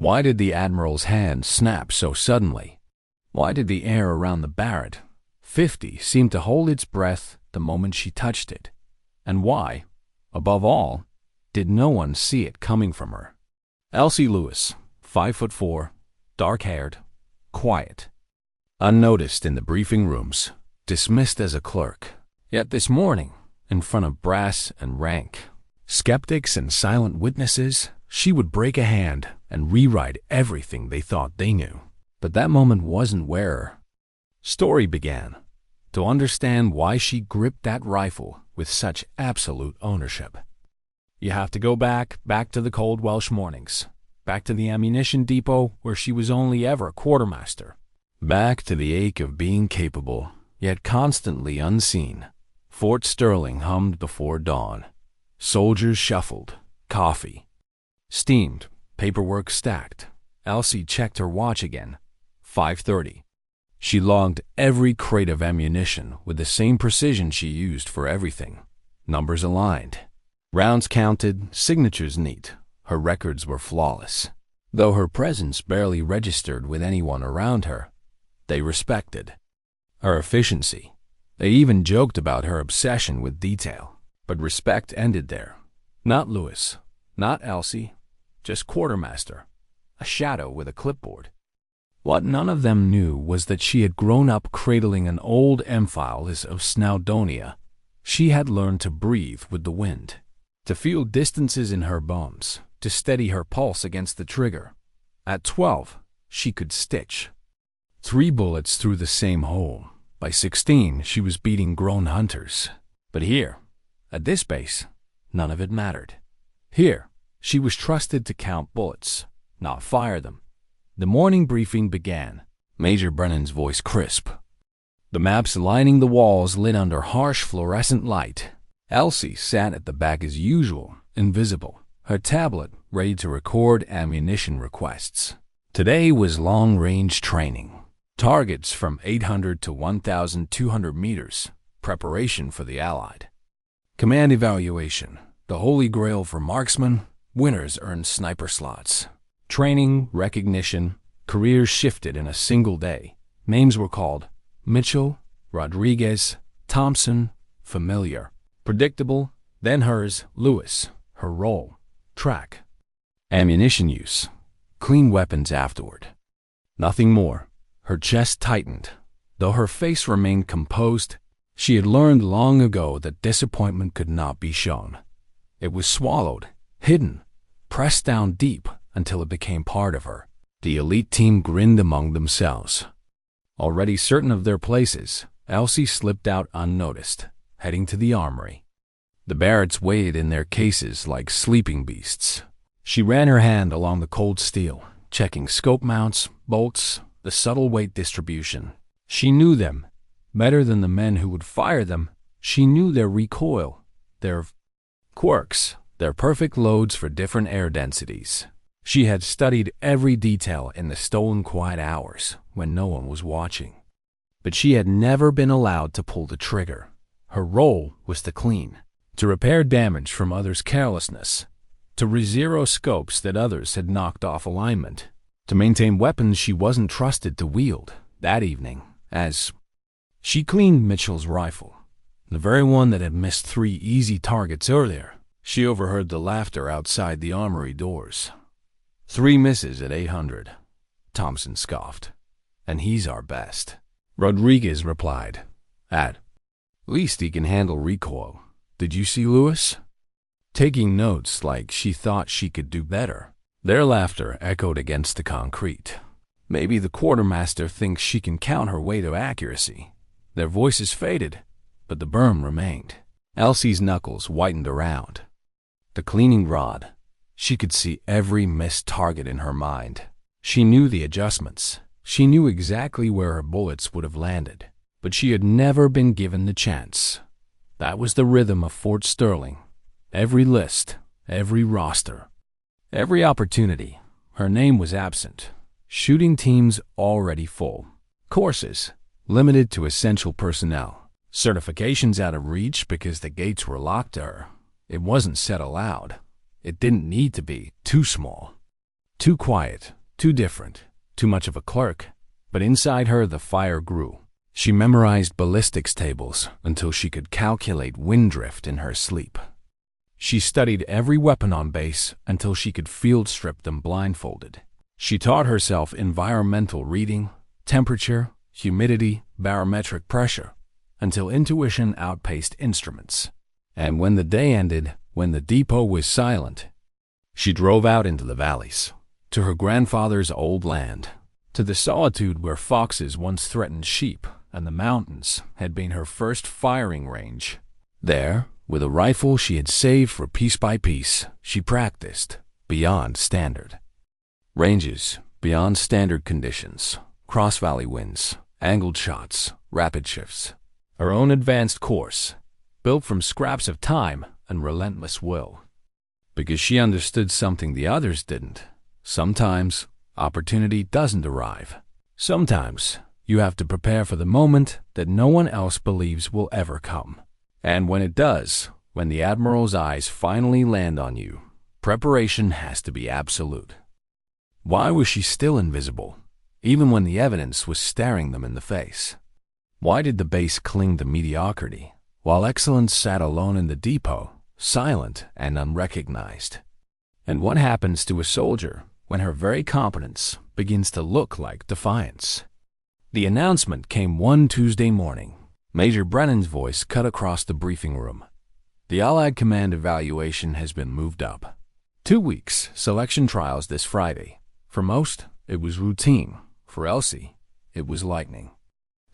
Why did the Admiral's hand snap so suddenly? Why did the air around the Barrett 50 seem to hold its breath the moment she touched it? And why, above all, did no one see it coming from her? Elsie Lewis, 5'4", dark-haired, quiet, unnoticed in the briefing rooms, dismissed as a clerk. Yet this morning, in front of brass and rank, skeptics and silent witnesses, she would break a hand and rewrite everything they thought they knew. But that moment wasn't where her story began. To understand why she gripped that rifle with such absolute ownership, you have to go back to the cold Welsh mornings, back to the ammunition depot where she was only ever a quartermaster, back to the ache of being capable, yet constantly unseen. Fort Sterling hummed before dawn. Soldiers shuffled, coffee steamed, paperwork stacked. Elsie checked her watch again. 5:30. She logged every crate of ammunition with the same precision she used for everything. Numbers aligned, rounds counted, signatures neat. Her records were flawless. Though her presence barely registered with anyone around her, they respected her efficiency. They even joked about her obsession with detail. But respect ended there. Not Lewis, not Elsie, just quartermaster, a shadow with a clipboard. What none of them knew was that she had grown up cradling an old emphilis of Snowdonia. She had learned to breathe with the wind, to feel distances in her bones, to steady her pulse against the trigger. At 12, she could stitch 3 bullets through the same hole. By 16, she was beating grown hunters. But here, at this base, none of it mattered. Here, she was trusted to count bullets, not fire them. The morning briefing began, Major Brennan's voice crisp. The maps lining the walls lit under harsh fluorescent light. Elsie sat at the back as usual, invisible, her tablet ready to record ammunition requests. Today was long-range training. Targets from 800 to 1,200 meters, preparation for the Allied. Command evaluation, the holy grail for marksmen. Winners earned sniper slots. Training, recognition, careers shifted in a single day. Names were called: Mitchell, Rodriguez, Thompson, familiar, predictable, then hers, Lewis, her role, track. Ammunition use, clean weapons afterward. Nothing more. Her chest tightened. Though her face remained composed, she had learned long ago that disappointment could not be shown. It was swallowed, hidden, pressed down deep until it became part of her. The elite team grinned among themselves. Already certain of their places, Elsie slipped out unnoticed, heading to the armory. The Barretts waited in their cases like sleeping beasts. She ran her hand along the cold steel, checking scope mounts, bolts, the subtle weight distribution. She knew them better than the men who would fire them. She knew their recoil, their quirks, their perfect loads for different air densities. She had studied every detail in the stolen quiet hours when no one was watching. But she had never been allowed to pull the trigger. Her role was to clean, to repair damage from others' carelessness, to re-zero scopes that others had knocked off alignment, to maintain weapons she wasn't trusted to wield. That evening, as she cleaned Mitchell's rifle, the very one that had missed 3 easy targets earlier, she overheard the laughter outside the armory doors. 3 misses at 800, Thompson scoffed. And he's our best. Rodriguez replied, At least he can handle recoil. Did you see Lewis? Taking notes like she thought she could do better. Their laughter echoed against the concrete. Maybe the quartermaster thinks she can count her way to accuracy. Their voices faded, but the berm remained. Elsie's knuckles whitened around the cleaning rod. She could see every missed target in her mind. She knew the adjustments. She knew exactly where her bullets would have landed. But she had never been given the chance. That was the rhythm of Fort Sterling. Every list, every roster, every opportunity. Her name was absent. Shooting teams already full. Courses limited to essential personnel. Certifications out of reach because the gates were locked to her. It wasn't said aloud. It didn't need to be. Too small. Too quiet, too different, too much of a clerk. But inside her the fire grew. She memorized ballistics tables until she could calculate wind drift in her sleep. She studied every weapon on base until she could field strip them blindfolded. She taught herself environmental reading, temperature, humidity, barometric pressure, until intuition outpaced instruments. And when the day ended, when the depot was silent, she drove out into the valleys, to her grandfather's old land, to the solitude where foxes once threatened sheep, and the mountains had been her first firing range. There, with a rifle she had saved for piece by piece, she practiced beyond standard. Ranges beyond standard conditions, cross-valley winds, angled shots, rapid shifts. Her own advanced course, built from scraps of time and relentless will. Because she understood something the others didn't. Sometimes opportunity doesn't arrive. Sometimes you have to prepare for the moment that no one else believes will ever come. And when it does, when the Admiral's eyes finally land on you, preparation has to be absolute. Why was she still invisible, even when the evidence was staring them in the face? Why did the base cling to mediocrity, while excellence sat alone in the depot, silent and unrecognized? And what happens to a soldier when her very competence begins to look like defiance? The announcement came one Tuesday morning. Major Brennan's voice cut across the briefing room. The Allied Command evaluation has been moved up. 2 weeks, selection trials this Friday. For most, it was routine. For Elsie, it was lightning.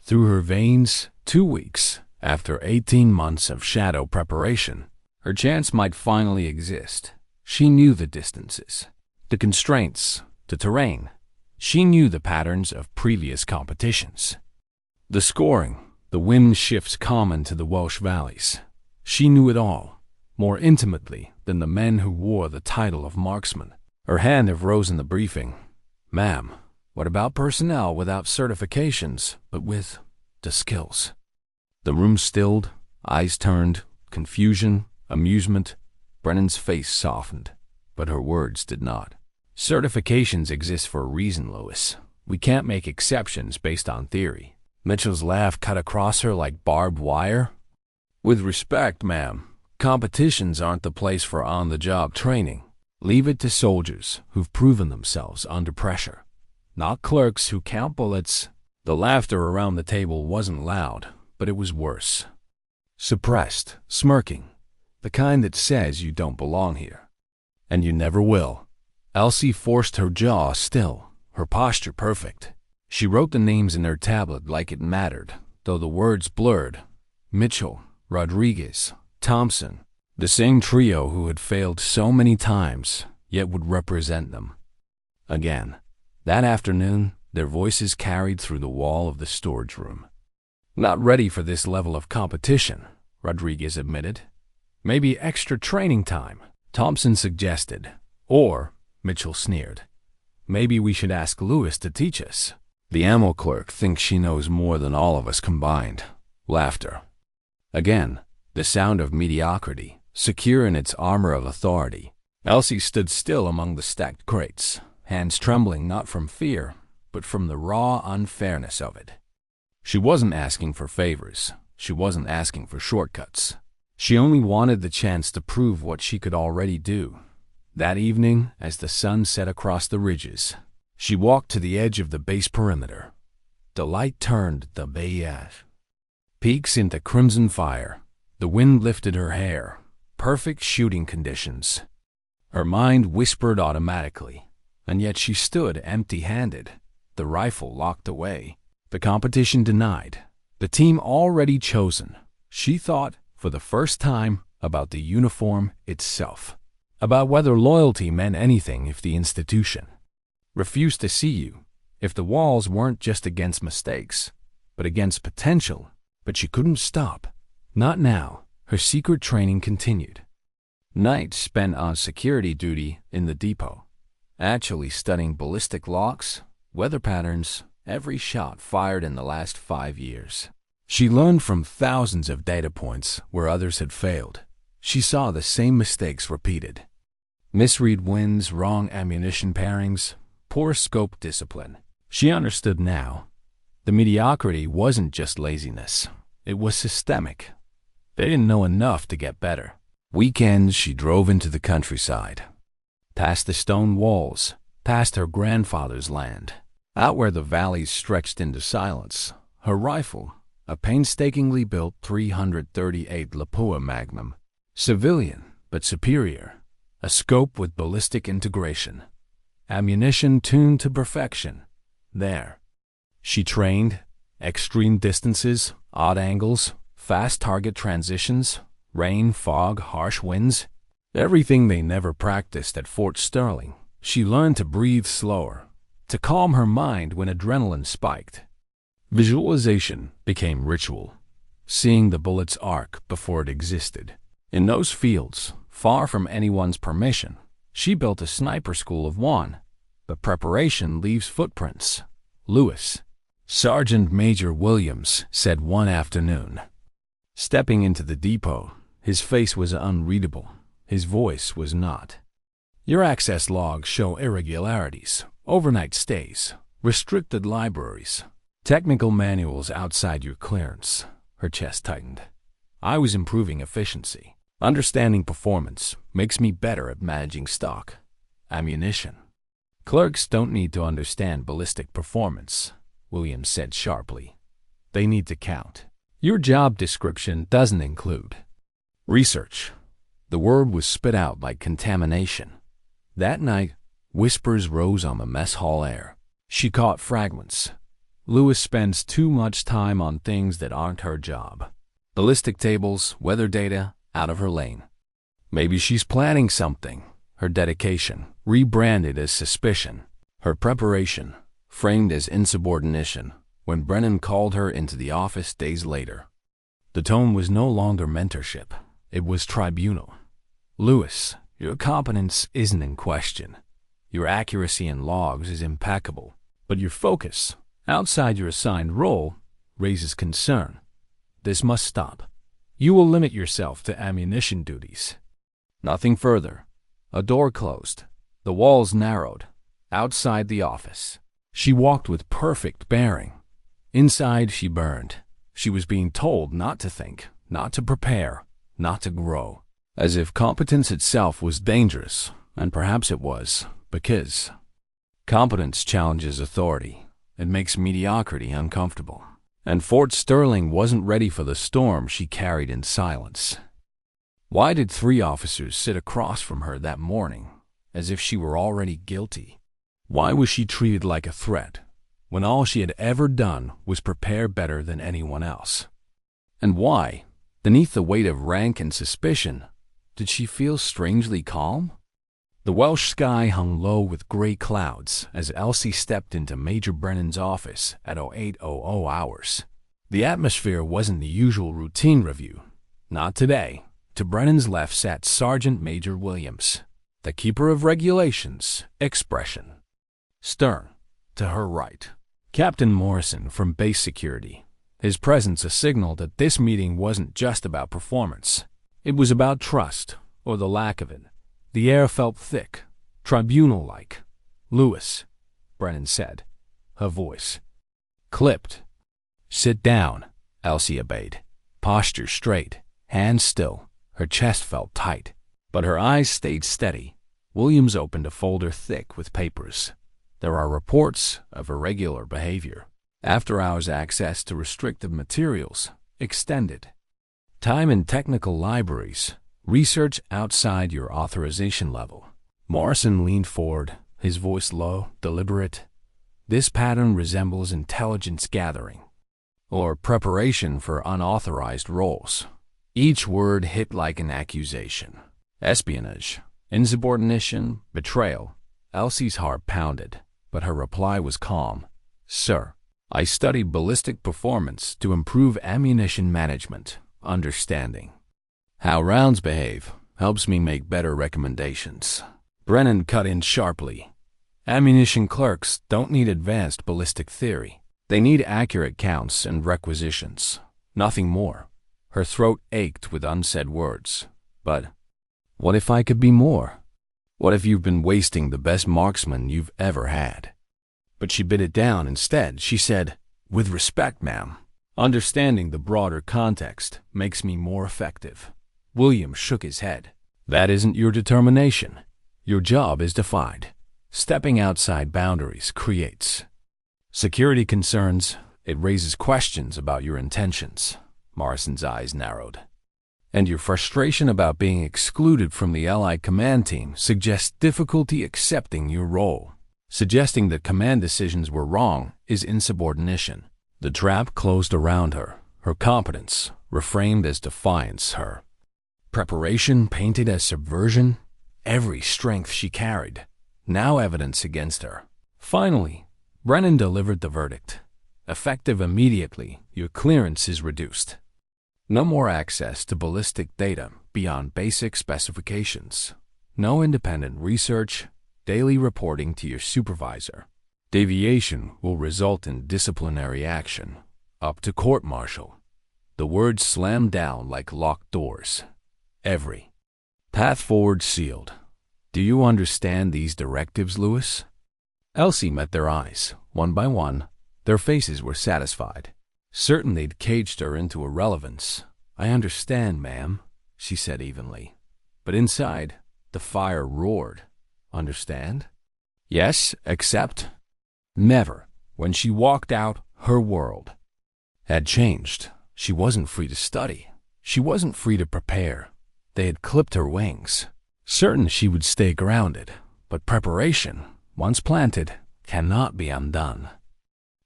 Through her veins, 2 weeks, after 18 months of shadow preparation, her chance might finally exist. She knew the distances, the constraints, the terrain. She knew the patterns of previous competitions. The scoring, the wind shifts common to the Welsh valleys. She knew it all, more intimately than the men who wore the title of marksman. Her hand rose in the briefing. "Ma'am, what about personnel without certifications, but with the skills?" The room stilled, eyes turned, confusion, amusement. Brennan's face softened, but her words did not. "Certifications exist for a reason, Lewis. We can't make exceptions based on theory." Mitchell's laugh cut across her like barbed wire. "With respect, ma'am, competitions aren't the place for on-the-job training. Leave it to soldiers who've proven themselves under pressure, not clerks who count bullets." The laughter around the table wasn't loud, but it was worse. Suppressed, smirking, the kind that says you don't belong here. And you never will. Elsie forced her jaw still, her posture perfect. She wrote the names in her tablet like it mattered, though the words blurred. Mitchell, Rodriguez, Thompson, the same trio who had failed so many times, yet would represent them. Again, that afternoon, their voices carried through the wall of the storage room. "Not ready for this level of competition," Rodriguez admitted. "Maybe extra training time," Thompson suggested. Or, Mitchell sneered, "maybe we should ask Lewis to teach us." "The ammo clerk thinks she knows more than all of us combined." Laughter. Again, the sound of mediocrity, secure in its armor of authority. Elsie stood still among the stacked crates, hands trembling not from fear, but from the raw unfairness of it. She wasn't asking for favors. She wasn't asking for shortcuts. She only wanted the chance to prove what she could already do. That evening, as the sun set across the ridges, she walked to the edge of the base perimeter. The light turned the bayage peaks into crimson fire. The wind lifted her hair. Perfect shooting conditions. Her mind whispered automatically, and yet she stood empty-handed, the rifle locked away, the competition denied, the team already chosen. She thought, for the first time, about the uniform itself, about whether loyalty meant anything if the institution refused to see you, if the walls weren't just against mistakes, but against potential. But she couldn't stop. Not now. Her secret training continued. Nights spent on security duty in the depot, actually studying ballistic locks, weather patterns, every shot fired in the last 5 years. She learned from thousands of data points where others had failed. She saw the same mistakes repeated. Misread wins, wrong ammunition pairings, poor scope discipline. She understood now. The mediocrity wasn't just laziness. It was systemic. They didn't know enough to get better. Weekends, she drove into the countryside, past the stone walls, past her grandfather's land, out where the valleys stretched into silence. Her rifle, a painstakingly built .338 Lapua Magnum, civilian but superior, a scope with ballistic integration, ammunition tuned to perfection. There, she trained extreme distances, odd angles, fast target transitions, rain, fog, harsh winds, everything they never practiced at Fort Sterling. She learned to breathe slower, to calm her mind when adrenaline spiked. Visualization became ritual, seeing the bullet's arc before it existed. In those fields, far from anyone's permission, she built a sniper school of one, but preparation leaves footprints. Lewis, Sergeant Major Williams, said one afternoon. Stepping into the depot, his face was unreadable. His voice was not. Your access logs show irregularities, overnight stays, restricted libraries, technical manuals outside your clearance. Her chest tightened. I was improving efficiency. Understanding performance makes me better at managing stock, ammunition. Clerks don't need to understand ballistic performance, Williams said sharply. They need to count. Your job description doesn't include research. The word was spit out like contamination. That night, whispers rose on the mess hall air. She caught fragments. Lewis spends too much time on things that aren't her job. Ballistic tables, weather data, out of her lane. Maybe she's planning something. Her dedication, rebranded as suspicion. Her preparation, framed as insubordination, when Brennan called her into the office days later. The tone was no longer mentorship. It was tribunal. Lewis, your competence isn't in question. Your accuracy in logs is impeccable. But your focus, outside your assigned role, raises concern. This must stop. You will limit yourself to ammunition duties. Nothing further. A door closed. The walls narrowed. Outside the office, she walked with perfect bearing. Inside, she burned. She was being told not to think, not to prepare, not to grow. As if competence itself was dangerous, and perhaps it was, because competence challenges authority. It makes mediocrity uncomfortable. And Fort Sterling wasn't ready for the storm she carried in silence. Why did 3 officers sit across from her that morning, as if she were already guilty? Why was she treated like a threat, when all she had ever done was prepare better than anyone else? And why, beneath the weight of rank and suspicion, did she feel strangely calm? The Welsh sky hung low with gray clouds as Elsie stepped into Major Brennan's office at 08:00 hours. The atmosphere wasn't the usual routine review. Not today. To Brennan's left sat Sergeant Major Williams, the keeper of regulations, expression. Stern. To her right, Captain Morrison from base security. His presence a signal that this meeting wasn't just about performance. It was about trust, or the lack of it. The air felt thick, tribunal-like. Lewis, Brennan said, her voice clipped. Sit down, Elsie obeyed. Posture straight, hands still. Her chest felt tight, but her eyes stayed steady. Williams opened a folder thick with papers. There are reports of irregular behavior. After-hours access to restricted materials, extended. Time in technical libraries. Research outside your authorization level. Morrison leaned forward, his voice low, deliberate. This pattern resembles intelligence gathering, or preparation for unauthorized roles. Each word hit like an accusation. Espionage, insubordination, betrayal. Elsie's heart pounded, but her reply was calm. Sir, I studied ballistic performance to improve ammunition management, understanding. How rounds behave helps me make better recommendations. Brennan cut in sharply. Ammunition clerks don't need advanced ballistic theory. They need accurate counts and requisitions. Nothing more. Her throat ached with unsaid words. But what if I could be more? What if you've been wasting the best marksman you've ever had? But she bit it down instead. She said, "With respect, ma'am. Understanding the broader context makes me more effective." William shook his head. "That isn't your determination. Your job is defined. Stepping outside boundaries creates security concerns. It raises questions about your intentions." Morrison's eyes narrowed. "And your frustration about being excluded from the Allied command team suggests difficulty accepting your role. Suggesting that command decisions were wrong is insubordination." The trap closed around her. Her competence reframed as defiance. Her preparation painted as subversion. Every strength she carried, now evidence against her. Finally, Brennan delivered the verdict. "Effective immediately, your clearance is reduced. No more access to ballistic data beyond basic specifications. No independent research, daily reporting to your supervisor. Deviation will result in disciplinary action, up to court-martial." The words slammed down like locked doors. Every path forward sealed. "Do you understand these directives, Lewis?" Elsie met their eyes, one by one. Their faces were satisfied. Certain they'd caged her into irrelevance. "I understand, ma'am," she said evenly. But inside, the fire roared. "Understand?" "Yes, except—" Never. When she walked out, her world had changed. She wasn't free to study. She wasn't free to prepare. They had clipped her wings. Certain she would stay grounded, but preparation, once planted, cannot be undone.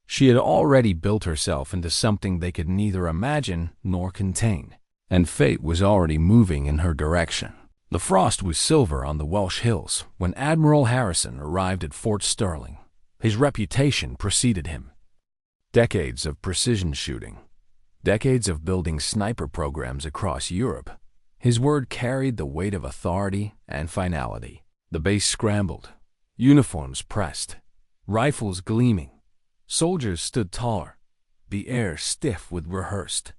She had already built herself into something they could neither imagine nor contain, and fate was already moving in her direction. The frost was silver on the Welsh hills when Admiral Harrison arrived at Fort Sterling. His reputation preceded him. Decades of precision shooting, decades of building sniper programs across Europe. His word carried the weight of authority and finality. The base scrambled, uniforms pressed, rifles gleaming. Soldiers stood taller, the air stiff with rehearsed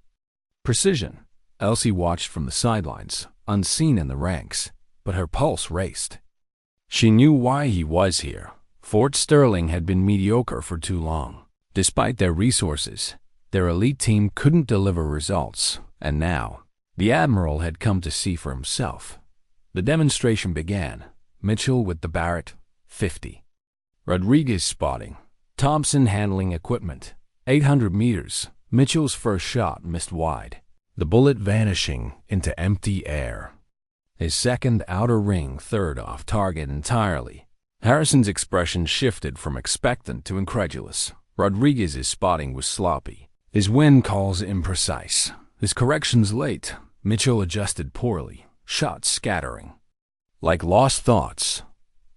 precision. Elsie watched from the sidelines, unseen in the ranks, but her pulse raced. She knew why he was here. Fort Sterling had been mediocre for too long. Despite their resources, their elite team couldn't deliver results, and now, the Admiral had come to see for himself. The demonstration began. Mitchell with the Barrett, 50. Rodriguez spotting. Thompson handling equipment. 800 meters. Mitchell's first shot missed wide, the bullet vanishing into empty air. His second outer ring, third off target entirely. Harrison's expression shifted from expectant to incredulous. Rodriguez's spotting was sloppy. His wind calls imprecise. His corrections late. Mitchell adjusted poorly, shots scattering. Like lost thoughts,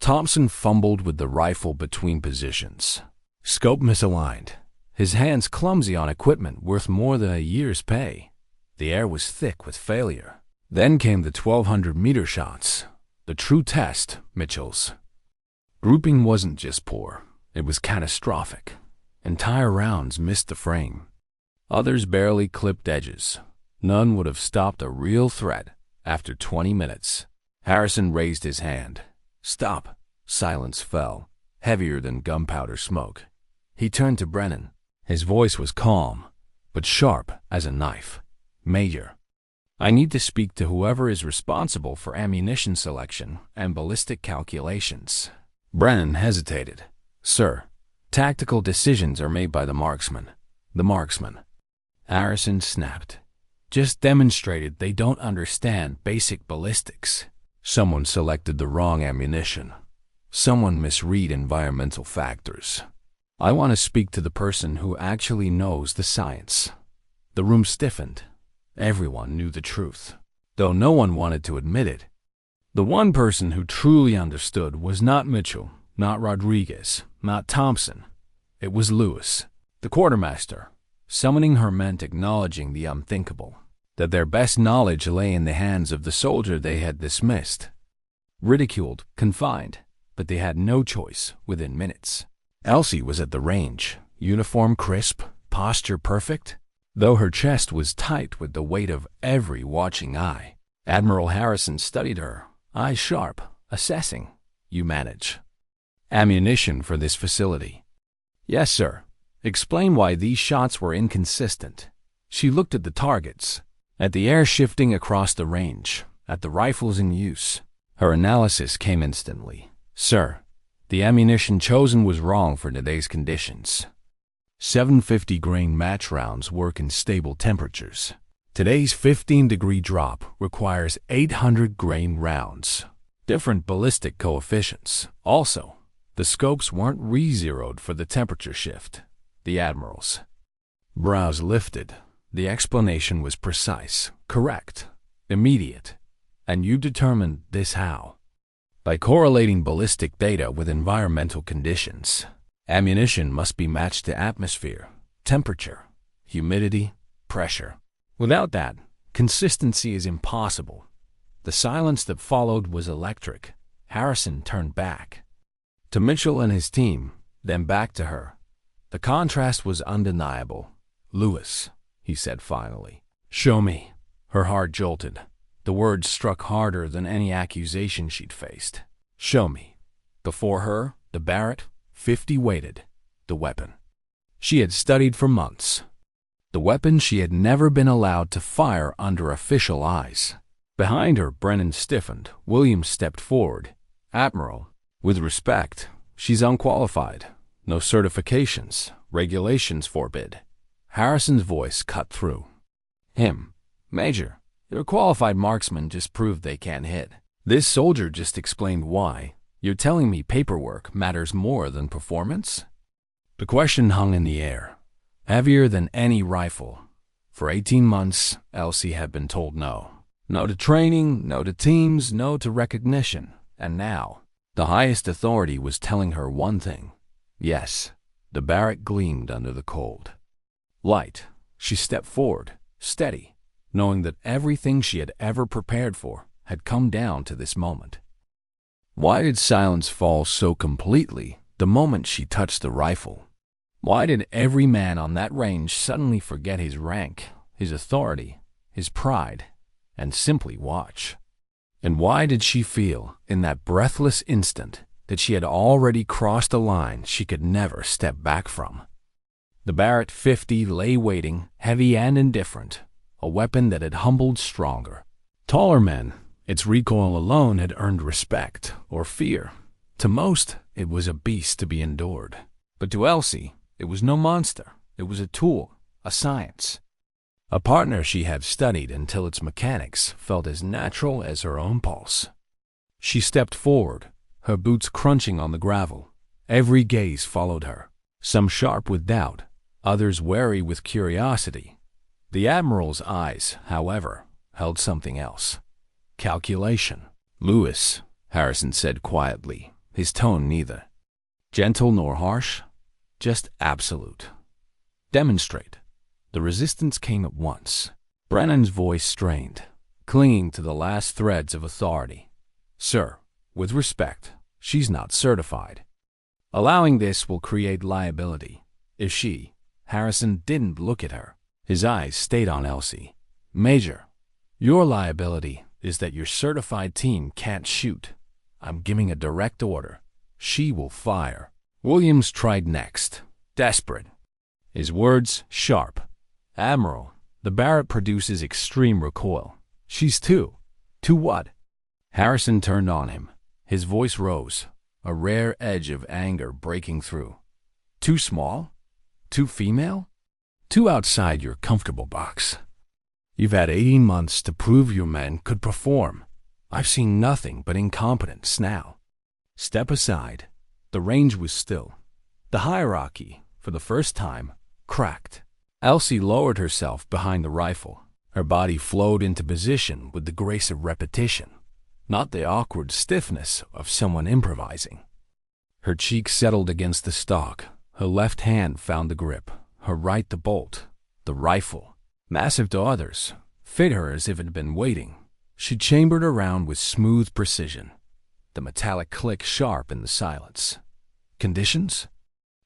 Thompson fumbled with the rifle between positions. Scope misaligned. His hands clumsy on equipment worth more than a year's pay. The air was thick with failure. Then came the 1,200-meter shots. The true test, Mitchell's grouping wasn't just poor, it was catastrophic. Entire rounds missed the frame. Others barely clipped edges. None would have stopped a real threat after 20 minutes. Harrison raised his hand. "Stop." Silence fell, heavier than gunpowder smoke. He turned to Brennan. His voice was calm, but sharp as a knife. "Major, I need to speak to whoever is responsible for ammunition selection and ballistic calculations." Brennan hesitated. "Sir, tactical decisions are made by the marksman." "The marksman," Harrison snapped, "just demonstrated they don't understand basic ballistics. Someone selected the wrong ammunition. Someone misread environmental factors. I want to speak to the person who actually knows the science." The room stiffened. Everyone knew the truth, though no one wanted to admit it. The one person who truly understood was not Mitchell, not Rodriguez, not Thompson. It was Lewis, the quartermaster, summoning her meant acknowledging the unthinkable, that their best knowledge lay in the hands of the soldier they had dismissed, ridiculed, confined, but they had no choice within minutes. Elsie was at the range, uniform crisp, posture perfect, though her chest was tight with the weight of every watching eye. Admiral Harrison studied her, eyes sharp, Assessing. You manage ammunition for this facility. Yes, sir. Explain why these shots were inconsistent. She looked at the targets, at the air shifting across the range, at the rifles in use. Her analysis came instantly. Sir, the ammunition chosen was wrong for today's conditions. 750 grain match rounds work in stable temperatures. Today's 15-degree drop requires 800 grain rounds. Different ballistic coefficients. Also, the scopes weren't re-zeroed for the temperature shift. The Admiral's brows lifted. The explanation was precise, correct, immediate. And you determined this how? By correlating ballistic data with environmental conditions. Ammunition must be matched to atmosphere, temperature, humidity, pressure. Without that, consistency is impossible. The silence that followed was electric. Harrison turned back to Mitchell and his team, then back to her. The contrast was undeniable. Lewis, he said finally. Show me. Her heart jolted. The words struck harder than any accusation she'd faced. Show me. Before her, the Barrett, 50 waited. The weapon she had studied for months. The weapon she had never been allowed to fire under official eyes. Behind her, Brennan stiffened. Williams stepped forward. Admiral, with respect, she's unqualified. No certifications. Regulations forbid. Harrison's voice cut through. Major, your qualified marksmen just proved they can't hit. This soldier just explained why. You're telling me paperwork matters more than performance? The question hung in the air, heavier than any rifle. For 18 months, Elsie had been told no. No to training, no to teams, no to recognition. And now, the highest authority was telling her one thing. Yes, the Barrett gleamed under the cold light. She stepped forward, steady, knowing that everything she had ever prepared for had come down to this moment. Why did silence fall so completely the moment she touched the rifle? Why did every man on that range suddenly forget his rank, his authority, his pride, and simply watch? And why did she feel, in that breathless instant, that she had already crossed a line she could never step back from? The Barrett 50 lay waiting, heavy and indifferent, a weapon that had humbled stronger, taller men. Its recoil alone had earned respect or fear. To most, it was a beast to be endured. But to Elsie, it was no monster. It was a tool, a science, a partner she had studied until its mechanics felt as natural as her own pulse. She stepped forward, her boots crunching on the gravel. Every gaze followed her, some sharp with doubt, others wary with curiosity. The Admiral's eyes, however, held something else. Calculation. Lewis, Harrison said quietly, his tone neither gentle nor harsh, just absolute. Demonstrate. The resistance came at once. Brennan's voice strained, clinging to the last threads of authority. Sir, with respect, she's not certified. Allowing this will create liability. If she, Harrison, didn't look at her. His eyes stayed on Elsie. Major, your liability is that your certified team can't shoot. I'm giving a direct order. She will fire. Williams tried next, desperate. His words sharp. Admiral, the Barrett produces extreme recoil. She's too. Too what? Harrison turned on him. His voice rose, a rare edge of anger breaking through. Too small? Too female? Too outside your comfortable box. You've had 18 months to prove your men could perform. I've seen nothing but incompetence now. Step aside. The range was still. The hierarchy, for the first time, cracked. Elsie lowered herself behind the rifle. Her body flowed into position with the grace of repetition, not the awkward stiffness of someone improvising. Her cheek settled against the stock. Her left hand found the grip, her right the bolt. The rifle, massive to others, fit her as if it had been waiting. She chambered around with smooth precision, the metallic click sharp in the silence. Conditions?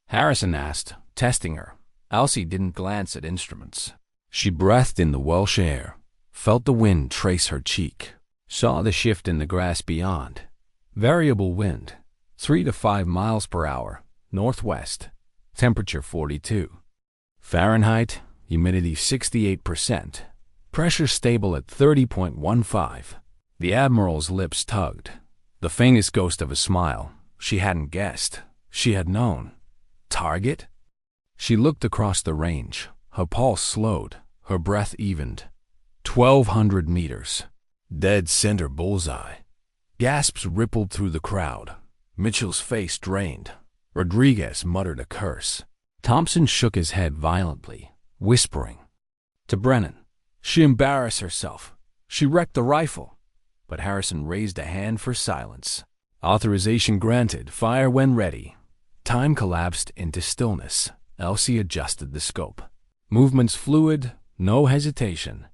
Harrison asked, testing her. Elsie didn't glance at instruments. She breathed in the Welsh air, felt the wind trace her cheek, saw the shift in the grass beyond. Variable wind, 3 to 5 miles per hour, northwest. Temperature 42 Fahrenheit, humidity 68%. Pressure stable at 30.15. The Admiral's lips tugged. The faintest ghost of a smile. She hadn't guessed. She had known. Target? She looked across the range. Her pulse slowed. Her breath evened. 1,200 meters. Dead center bullseye. Gasps rippled through the crowd. Mitchell's face drained. Rodriguez muttered a curse. Thompson shook his head violently, whispering. To Brennan. She embarrassed herself. She wrecked the rifle. But Harrison raised a hand for silence. Authorization granted. Fire when ready. Time collapsed into stillness. Elsie adjusted the scope. Movements fluid, no hesitation.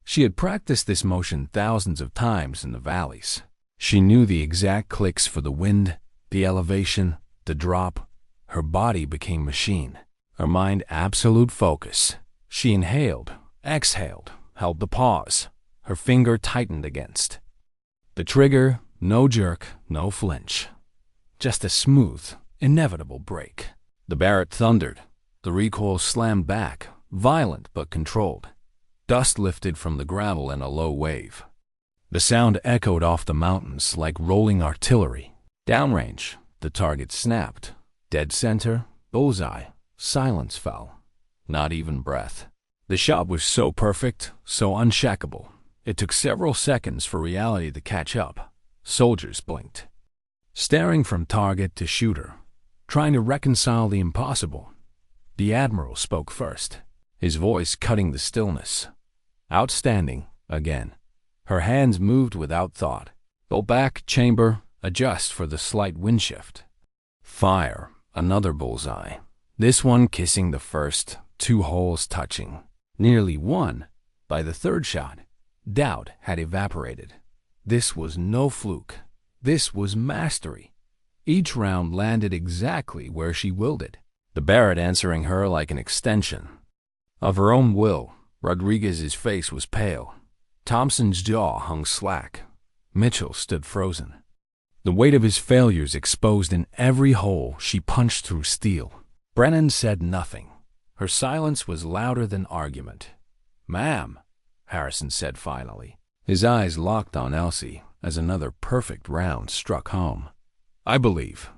She had practiced this motion thousands of times in the valleys. She knew the exact clicks for the wind, the elevation, the drop. Her body became machine. Her mind absolute focus. She inhaled, exhaled, held the pause. Her finger tightened against. The trigger, no jerk, no flinch. Just a smooth, inevitable break. The Barrett thundered. The recoil slammed back, violent but controlled. Dust lifted from the gravel in a low wave. The sound echoed off the mountains like rolling artillery. Downrange, the target snapped. Dead center, bullseye, silence fell. Not even breath. The shot was so perfect, so unshackable. It took several seconds for reality to catch up. Soldiers blinked. Staring from target to shooter, trying to reconcile the impossible. The Admiral spoke first, his voice cutting the stillness. Outstanding, again. Her hands moved without thought. Go back, chamber, adjust for the slight wind shift. Fire, another bullseye. This one kissing the first, 2 holes touching. Nearly won. By the third shot, doubt had evaporated. This was no fluke. This was mastery. Each round landed exactly where she willed it. The Barrett answering her like an extension. Of her own will, Rodriguez's face was pale. Thompson's jaw hung slack. Mitchell stood frozen. The weight of his failures exposed in every hole she punched through steel. Brennan said nothing. Her silence was louder than argument. Ma'am, Harrison said finally. His eyes locked on Elsie as another perfect round struck home. I believe.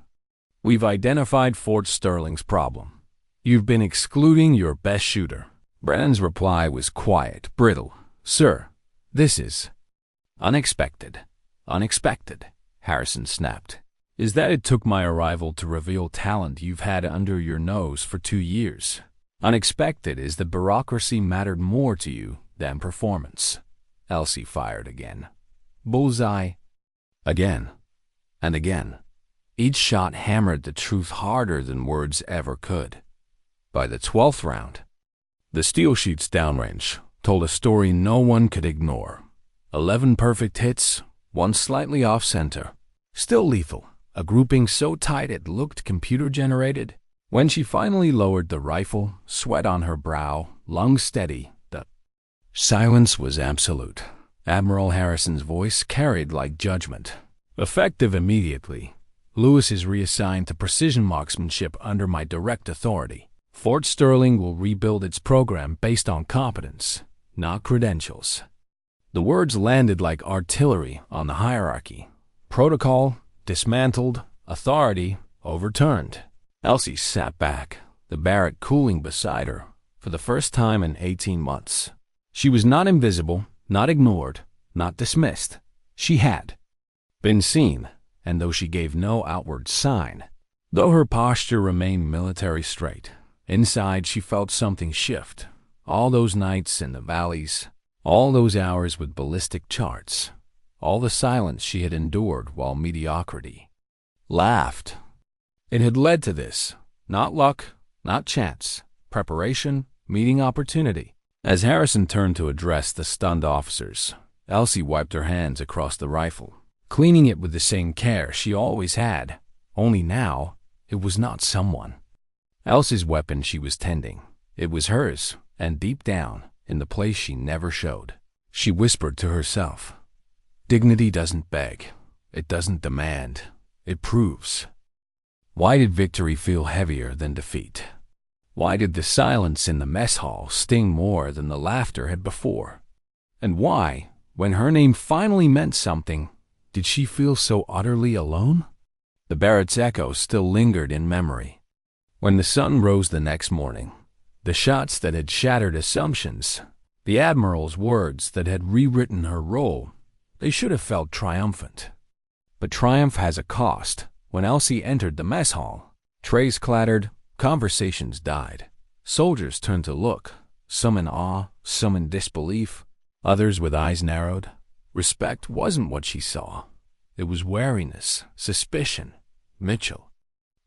We've identified Fort Sterling's problem. You've been excluding your best shooter. Brennan's reply was quiet, brittle. Sir, this is unexpected. Unexpected, Harrison snapped. Is that it took my arrival to reveal talent you've had under your nose for 2 years. Unexpected is that bureaucracy mattered more to you than performance. Elsie fired again. Bullseye. Again. And again. Each shot hammered the truth harder than words ever could. By the 12th round, the steel sheets downrange told a story no one could ignore. 11 perfect hits, 1 slightly off-center. Still lethal, a grouping so tight it looked computer-generated. When she finally lowered the rifle, sweat on her brow, lungs steady, the silence was absolute. Admiral Harrison's voice carried like judgment. Effective immediately. Lewis is reassigned to precision marksmanship under my direct authority. Fort Sterling will rebuild its program based on competence, not credentials. The words landed like artillery on the hierarchy. Protocol, dismantled, authority, overturned. Elsie sat back, the Barrett cooling beside her, for the first time in 18 months. She was not invisible, not ignored, not dismissed. She had been seen, and though she gave no outward sign, though her posture remained military straight, inside she felt something shift. All those nights in the valleys, all those hours with ballistic charts, all the silence she had endured while mediocrity laughed. It had led to this. Not luck, not chance. Preparation, meeting opportunity. As Harrison turned to address the stunned officers, Elsie wiped her hands across the rifle, cleaning it with the same care she always had. Only now, it was not someone else's weapon she was tending. It was hers, and deep down, in the place she never showed, she whispered to herself, "Dignity doesn't beg. It doesn't demand, it proves. Why did victory feel heavier than defeat? Why did the silence in the mess hall sting more than the laughter had before? And why, when her name finally meant something, did she feel so utterly alone? The Barrett's echo still lingered in memory. When the sun rose the next morning, the shots that had shattered assumptions, the Admiral's words that had rewritten her role, they should have felt triumphant. But triumph has a cost. When Elsie entered the mess hall, trays clattered, conversations died. Soldiers turned to look, some in awe, some in disbelief, others with eyes narrowed. Respect wasn't what she saw. It was wariness, suspicion. Mitchell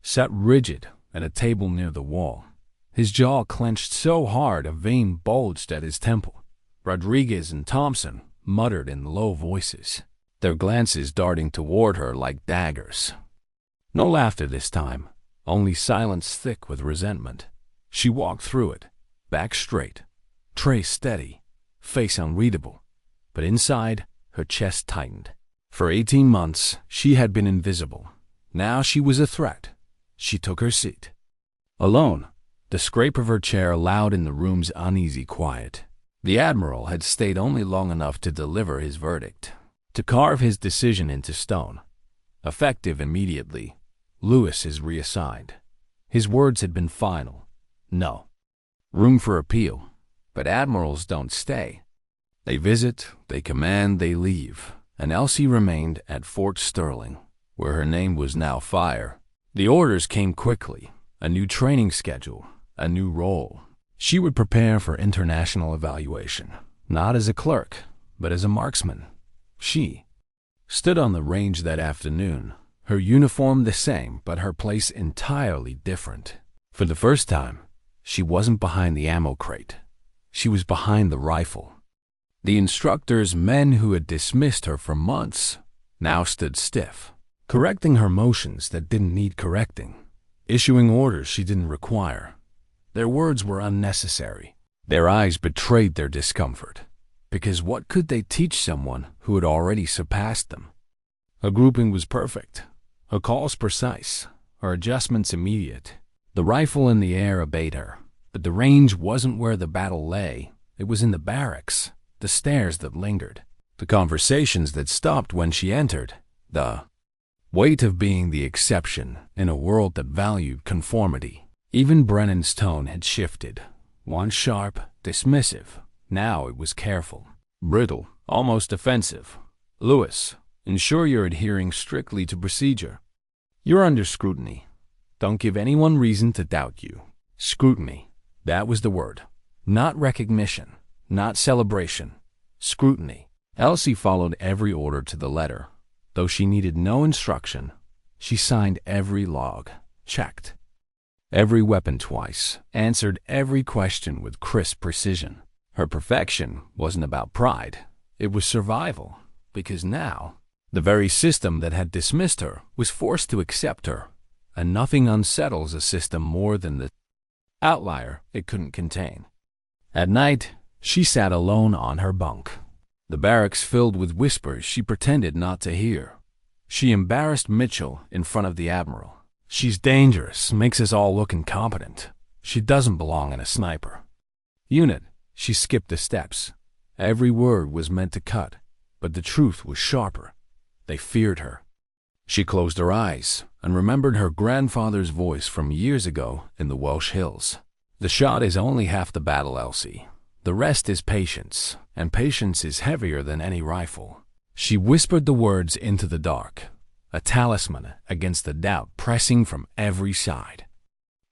sat rigid at a table near the wall. His jaw clenched so hard a vein bulged at his temple. Rodriguez and Thompson muttered in low voices, their glances darting toward her like daggers. No laughter this time, only silence thick with resentment. She walked through it, back straight, tray steady, face unreadable, but inside, her chest tightened. For 18 months, she had been invisible. Now she was a threat. She took her seat. Alone, the scrape of her chair loud in the room's uneasy quiet. The Admiral had stayed only long enough to deliver his verdict, to carve his decision into stone. Effective immediately, Lewis is reassigned. His words had been final. No. Room for appeal. But admirals don't stay. They visit, they command, they leave. And Elsie remained at Fort Sterling, where her name was now fire. The orders came quickly. A new training schedule, a new role. She would prepare for international evaluation, not as a clerk, but as a marksman. She stood on the range that afternoon, her uniform the same, but her place entirely different. For the first time, she wasn't behind the ammo crate. She was behind the rifle. The instructors, men who had dismissed her for months, now stood stiff, correcting her motions that didn't need correcting, issuing orders she didn't require. Their words were unnecessary. Their eyes betrayed their discomfort, because what could they teach someone who had already surpassed them? Her grouping was perfect, her calls precise, her adjustments immediate. The rifle in the air obeyed her, but the range wasn't where the battle lay. It was in the barracks, the stares that lingered, the conversations that stopped when she entered, the weight of being the exception in a world that valued conformity. Even Brennan's tone had shifted. Once sharp, dismissive. Now it was careful, brittle, almost offensive. Lewis, ensure you're adhering strictly to procedure. You're under scrutiny. Don't give anyone reason to doubt you. Scrutiny. That was the word. Not recognition, not celebration. Scrutiny. Elsie followed every order to the letter. Though she needed no instruction, she signed every log, checked every weapon twice, answered every question with crisp precision. Her perfection wasn't about pride. It was survival, because now, the very system that had dismissed her was forced to accept her, and nothing unsettles a system more than the outlier it couldn't contain. At night, she sat alone on her bunk. The barracks filled with whispers she pretended not to hear. She embarrassed Mitchell in front of the Admiral. She's dangerous, makes us all look incompetent. She doesn't belong in a sniper unit. She skipped the steps. Every word was meant to cut, but the truth was sharper. They feared her. She closed her eyes and remembered her grandfather's voice from years ago in the Welsh hills. The shot is only half the battle, Elsie. The rest is patience, and patience is heavier than any rifle. She whispered the words into the dark, a talisman against the doubt pressing from every side.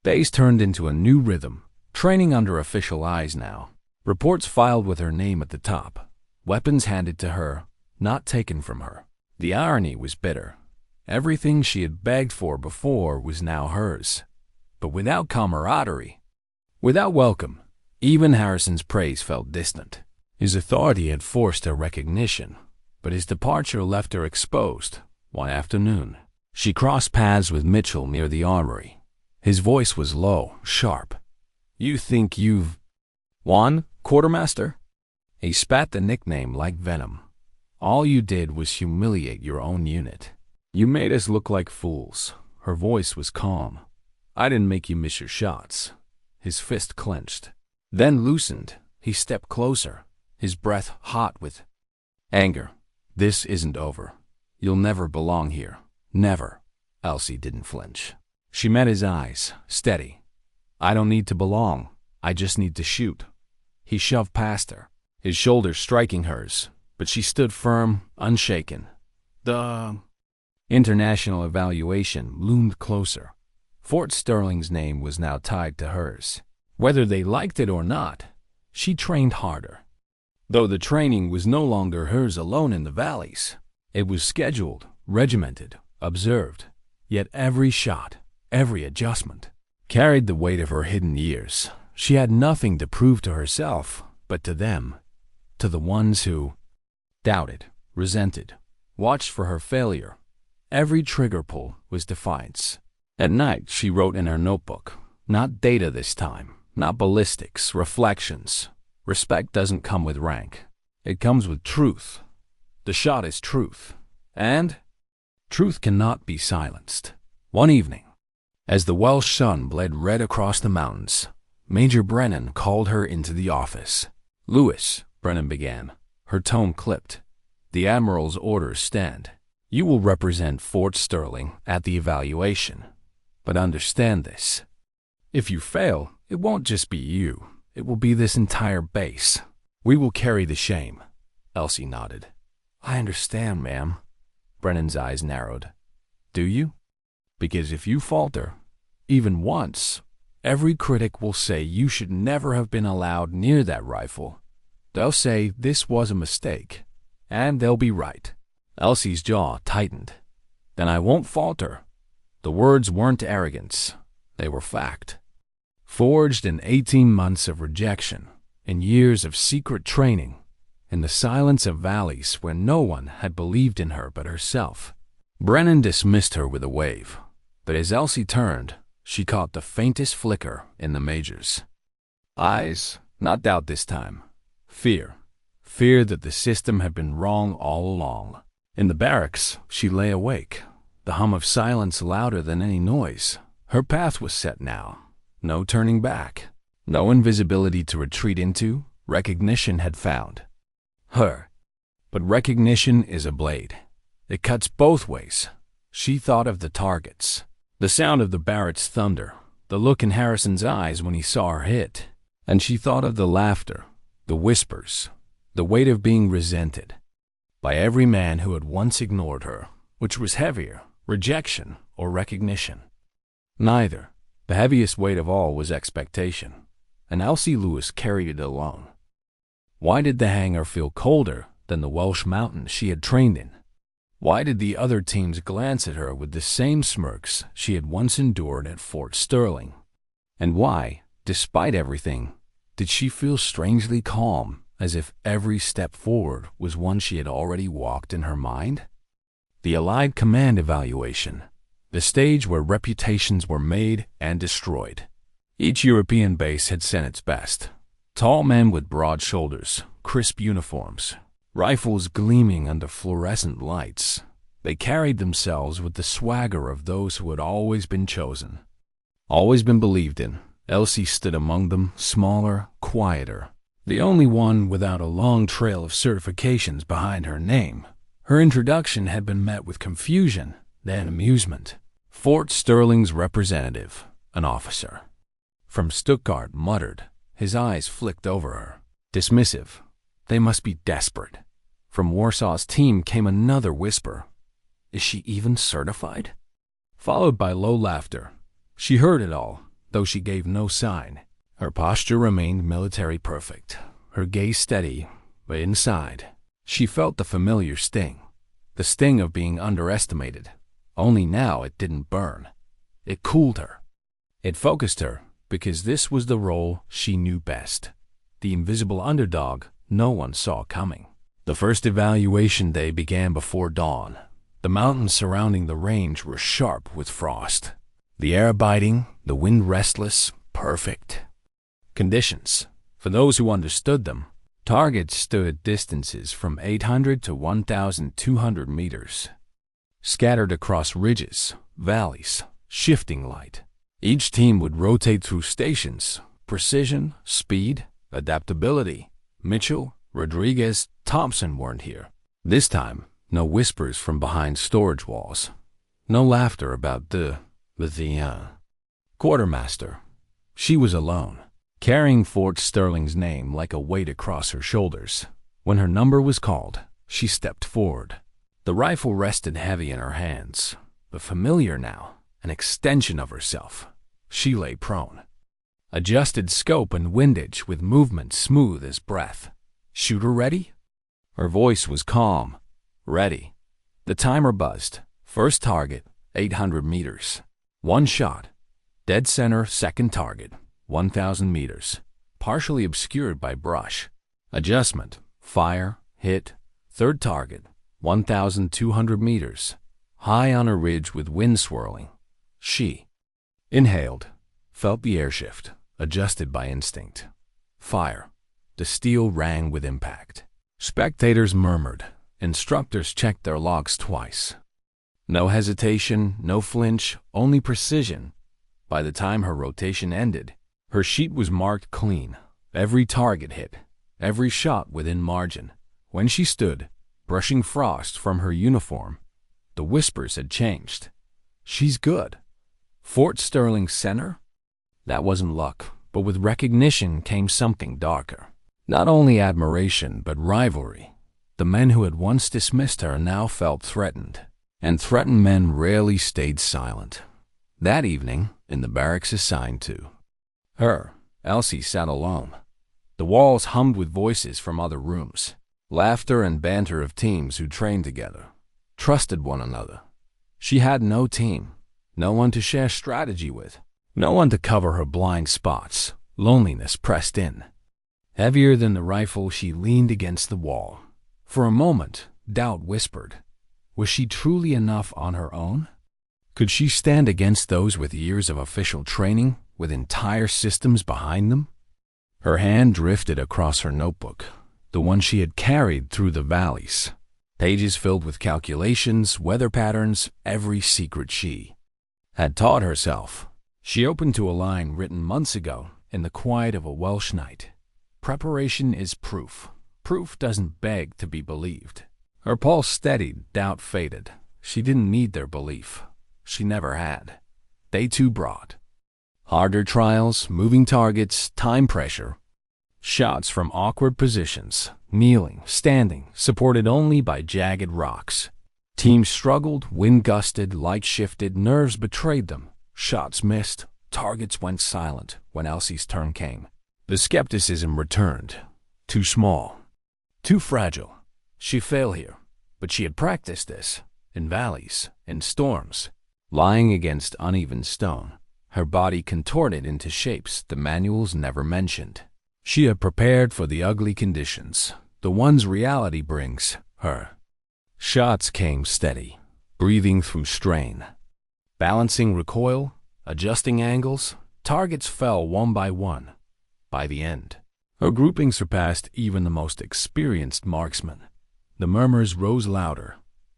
Days turned into a new rhythm, training under official eyes now. Reports filed with her name at the top. Weapons handed to her, not taken from her. The irony was bitter. Everything she had begged for before was now hers. But without camaraderie, without welcome, even Harrison's praise felt distant. His authority had forced her recognition, but his departure left her exposed. One afternoon, she crossed paths with Mitchell near the armory. His voice was low, sharp. "You think you've won, Quartermaster?" He spat the nickname like venom. All you did was humiliate your own unit. You made us look like fools." Her voice was calm. "I didn't make you miss your shots." His fist clenched, then loosened. He stepped closer, his breath hot with anger. "This isn't over. You'll never belong here. Never." Elsie didn't flinch. She met his eyes, steady. "I don't need to belong. I just need to shoot." He shoved past her, his shoulders striking hers, but she stood firm, unshaken. The international evaluation loomed closer. Fort Sterling's name was now tied to hers. Whether they liked it or not, she trained harder. Though the training was no longer hers alone in the valleys, it was scheduled, regimented, observed. Yet every shot, every adjustment, carried the weight of her hidden years. She had nothing to prove to herself, but to them, to the ones who doubted, resented, watched for her failure. Every trigger pull was defiance. At night, she wrote in her notebook, not data this time, not ballistics, reflections. Respect doesn't come with rank. It comes with truth. The shot is truth. And truth cannot be silenced. One evening, as the Welsh sun bled red across the mountains, Major Brennan called her into the office. "Lewis," Brennan began. Her tone clipped. "The Admiral's orders stand. You will represent Fort Sterling at the evaluation. But understand this. If you fail, it won't just be you. It will be this entire base. We will carry the shame." Elsie nodded. "I understand, ma'am." Brennan's eyes narrowed. "Do you? Because if you falter, even once, every critic will say you should never have been allowed near that rifle. They'll say this was a mistake, and they'll be right." Elsie's jaw tightened. "Then I won't falter." The words weren't arrogance. They were fact. Forged in 18 months of rejection, in years of secret training, in the silence of valleys where no one had believed in her but herself. Brennan dismissed her with a wave, but as Elsie turned, she caught the faintest flicker in the Major's eyes. Not doubt this time. Fear. Fear that the system had been wrong all along. In the barracks, she lay awake, the hum of silence louder than any noise. Her path was set now. No turning back. No invisibility to retreat into. Recognition had found her. But recognition is a blade. It cuts both ways. She thought of the targets, the sound of the Barrett's thunder, the look in Harrison's eyes when he saw her hit. And she thought of the laughter, the whispers, the weight of being resented by every man who had once ignored her. Which was heavier, rejection or recognition? Neither. The heaviest weight of all was expectation, and Elsie Lewis carried it alone. Why did the hangar feel colder than the Welsh mountains she had trained in? Why did the other teams glance at her with the same smirks she had once endured at Fort Sterling? And why, despite everything, did she feel strangely calm, as if every step forward was one she had already walked in her mind? The Allied Command Evaluation, the stage where reputations were made and destroyed. Each European base had sent its best. Tall men with broad shoulders, crisp uniforms, rifles gleaming under fluorescent lights. They carried themselves with the swagger of those who had always been chosen, always been believed in. Elsie stood among them, smaller, quieter, the only one without a long trail of certifications behind her name. Her introduction had been met with confusion, then amusement. Fort Sterling's representative, an officer from Stuttgart, muttered. His eyes flicked over her. Dismissive. They must be desperate. From Warsaw's team came another whisper. Is she even certified? Followed by low laughter. She heard it all, though she gave no sign. Her posture remained military perfect, her gaze steady, but inside, she felt the familiar sting. The sting of being underestimated. Only now it didn't burn. It cooled her. It focused her, because this was the role she knew best. The invisible underdog no one saw coming. The first evaluation day began before dawn. The mountains surrounding the range were sharp with frost. The air biting, the wind restless, perfect. Conditions, for those who understood them, Targets stood at distances from 800 to 1,200 meters, scattered across ridges, valleys, shifting light. Each team would rotate through stations. Precision, speed, adaptability. Mitchell, Rodriguez, Thompson weren't here. This time, no whispers from behind storage walls. No laughter about the quartermaster. She was alone, carrying Fort Sterling's name like a weight across her shoulders. When her number was called, she stepped forward. The rifle rested heavy in her hands, but familiar now, an extension of herself. She lay prone, adjusted scope and windage with movement smooth as breath. Shooter ready? Her voice was calm. Ready. The timer buzzed. First target, 800 meters. One shot. Dead center, second target, 1,000 meters. Partially obscured by brush. Adjustment. Fire. Hit. Third target, 1,200 meters. High on a ridge with wind swirling. She inhaled, felt the air shift, adjusted by instinct. Fire. The steel rang with impact. Spectators murmured. Instructors checked their logs twice. No hesitation, no flinch, only precision. By the time her rotation ended, her sheet was marked clean. Every target hit, every shot within margin. When she stood, brushing frost from her uniform, the whispers had changed. She's good. Fort Sterling Center? That wasn't luck, but with recognition came something darker. Not only admiration, but rivalry. The men who had once dismissed her now felt threatened, and threatened men rarely stayed silent. That evening, in the barracks assigned to her, Elsie sat alone. The walls hummed with voices from other rooms, laughter and banter of teams who trained together, trusted one another. She had no team, no one to share strategy with, no one to cover her blind spots. Loneliness pressed in. Heavier than the rifle, she leaned against the wall. For a moment, doubt whispered. Was she truly enough on her own? Could she stand against those with years of official training, with entire systems behind them? Her hand drifted across her notebook, the one she had carried through the valleys. Pages filled with calculations, weather patterns, every secret she had taught herself. She opened to a line written months ago in the quiet of a Welsh night. Preparation is proof. Proof doesn't beg to be believed. Her pulse steadied, doubt faded. She didn't need their belief. She never had. They too brought harder trials, moving targets, time pressure. Shots from awkward positions, kneeling, standing, supported only by jagged rocks. Teams struggled, wind gusted, light shifted, nerves betrayed them. Shots missed, targets went silent when Elsie's turn came. The skepticism returned. Too small, too fragile. She'd fail here, but she had practiced this, in valleys, in storms, lying against uneven stone, her body contorted into shapes the manuals never mentioned. She had prepared for the ugly conditions, the ones reality brings her. Shots came steady, breathing through strain. Balancing recoil, adjusting angles, targets fell one by one. By the end, her grouping surpassed even the most experienced marksman. The murmurs rose louder.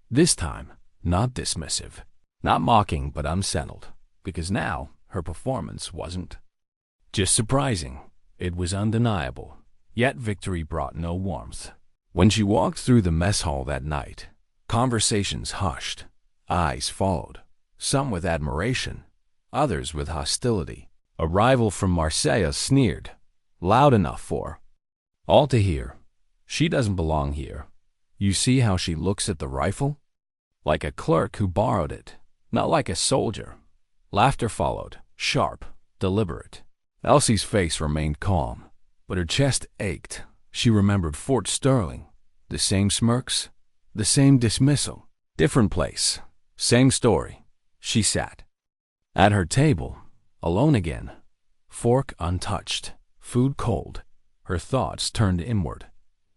This time, not dismissive, not mocking but unsettled, because now her performance wasn't just surprising. It was undeniable, yet victory brought no warmth. When she walked through the mess hall that night, conversations hushed, eyes followed, some with admiration, others with hostility. A rival from Marseille sneered, loud enough for all to hear. She doesn't belong here. You see how she looks at the rifle? Like a clerk who borrowed it, not like a soldier. Laughter followed, sharp, deliberate. Elsie's face remained calm, but her chest ached. She remembered Fort Sterling. The same smirks, the same dismissal. Different place, same story. She sat at her table, alone again, fork untouched, food cold. Her thoughts turned inward.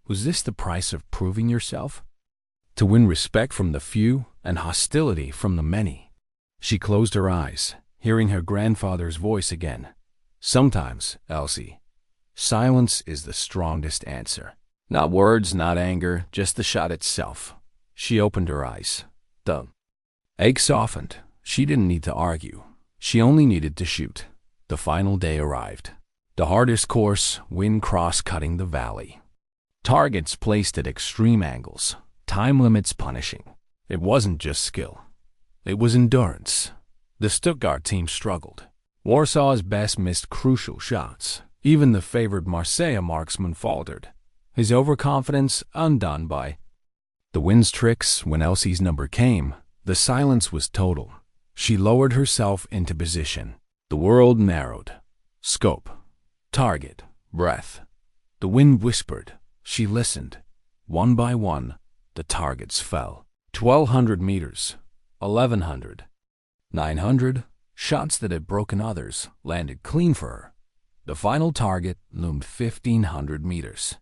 Was this the price of proving yourself? To win respect from the few and hostility from the many. She closed her eyes, hearing her grandfather's voice again. Sometimes, Elsie, Silence is the strongest answer. Not words, not anger, just the shot itself. She opened her eyes. The egg softened. She didn't need to argue. She only needed to shoot. The final day arrived. The hardest course, wind cross-cutting the valley. Targets placed at extreme angles. Time limits punishing. It wasn't just skill. It was endurance. The Stuttgart team struggled. Warsaw's best missed crucial shots. Even the favored Marseille marksman faltered, his overconfidence undone by the wind's tricks. When Elsie's number came, the silence was total. She lowered herself into position. The world narrowed. Scope, target, breath. The wind whispered. She listened. One by one, the targets fell. 1,200 meters, 1,100, 900. Shots that had broken others landed clean for her. The final target loomed 1,500 meters.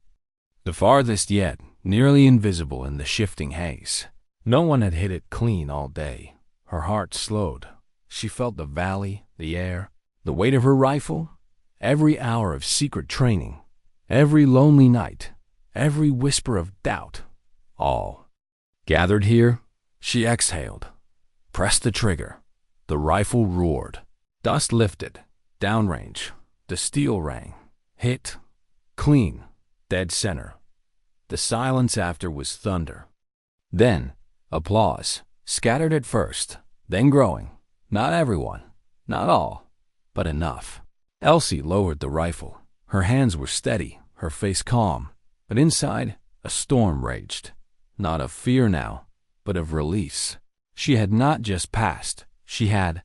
The farthest yet, nearly invisible in the shifting haze. No one had hit it clean all day. Her heart slowed. She felt the valley, the air, the weight of her rifle, every hour of secret training, every lonely night, every whisper of doubt, all gathered here. She exhaled, pressed the trigger. The rifle roared. Dust lifted. Downrange. The steel rang. Hit. Clean. Dead center. The silence after was thunder. Then, applause. Scattered at first, then growing. Not everyone. Not all. But enough. Elsie lowered the rifle. Her hands were steady, her face calm. But inside, a storm raged. Not of fear now, but of release. She had not just passed. She had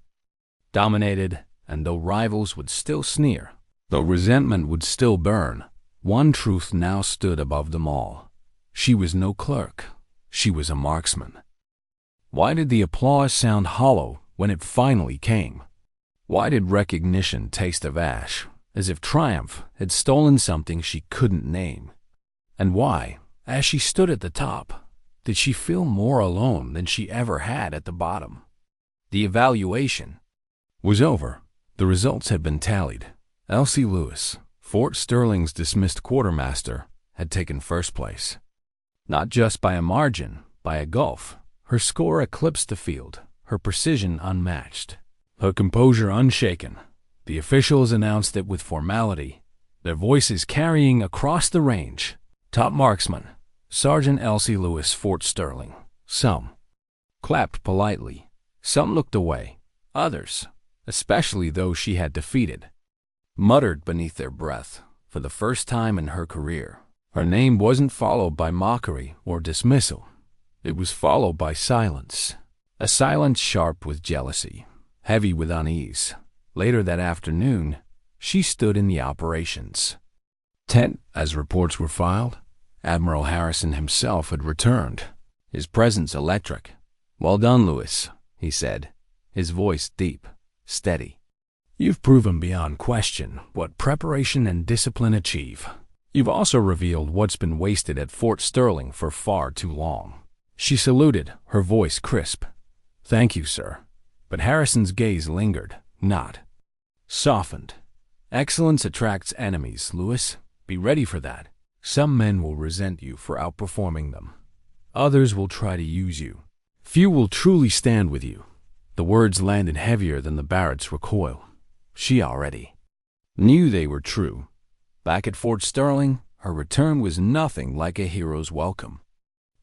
dominated, and though rivals would still sneer, though resentment would still burn, one truth now stood above them all. She was no clerk. She was a marksman. Why did the applause sound hollow when it finally came? Why did recognition taste of ash, as if triumph had stolen something she couldn't name? And why, as she stood at the top, did she feel more alone than she ever had at the bottom? The evaluation was over. The results had been tallied. Elsie Lewis, Fort Sterling's dismissed quartermaster, had taken first place. Not just by a margin, by a gulf. Her score eclipsed the field, her precision unmatched, her composure unshaken. The officials announced it with formality, their voices carrying across the range. Top marksman, Sergeant Elsie Lewis, Fort Sterling. Some clapped politely. Some looked away. Others, especially those she had defeated, muttered beneath their breath. For the first time in her career, her name wasn't followed by mockery or dismissal. It was followed by silence. A silence sharp with jealousy, heavy with unease. Later that afternoon, she stood in the operations tent as reports were filed. Admiral Harrison himself had returned, his presence electric. "Well done, Lewis," he said, his voice deep, steady. "You've proven beyond question what preparation and discipline achieve. You've also revealed what's been wasted at Fort Sterling for far too long." She saluted, her voice crisp. "Thank you, sir." But Harrison's gaze lingered, not softened. "Excellence attracts enemies, Lewis. Be ready for that. Some men will resent you for outperforming them. Others will try to use you. Few will truly stand with you." The words landed heavier than the Barrett's recoil. She already knew they were true. Back at Fort Sterling, her return was nothing like a hero's welcome.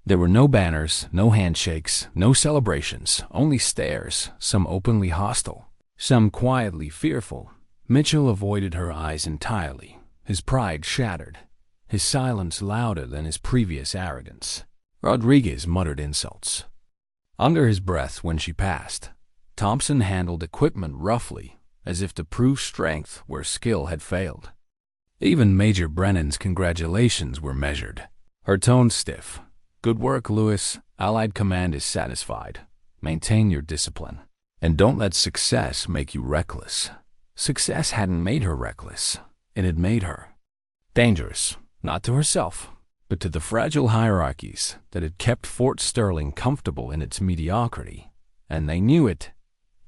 There were no banners, no handshakes, no celebrations, only stares, some openly hostile, some quietly fearful. Mitchell avoided her eyes entirely, his pride shattered, his silence louder than his previous arrogance. Rodriguez muttered insults under his breath when she passed. Thompson handled equipment roughly, as if to prove strength where skill had failed. Even Major Brennan's congratulations were measured, her tone stiff. "Good work, Lewis. Allied command is satisfied. Maintain your discipline. And don't let success make you reckless." Success hadn't made her reckless. It had made her dangerous, not to herself, but to the fragile hierarchies that had kept Fort Sterling comfortable in its mediocrity. And they knew it.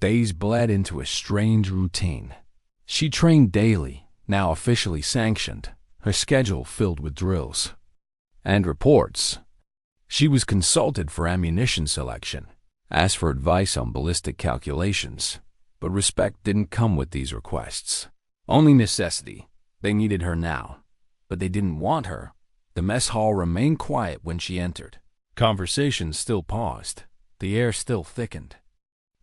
Days bled into a strange routine. She trained daily, now officially sanctioned, her schedule filled with drills and reports. She was consulted for ammunition selection, asked for advice on ballistic calculations, but respect didn't come with these requests. Only necessity. They needed her now, but they didn't want her. The mess hall remained quiet when she entered. Conversation still paused. The air still thickened.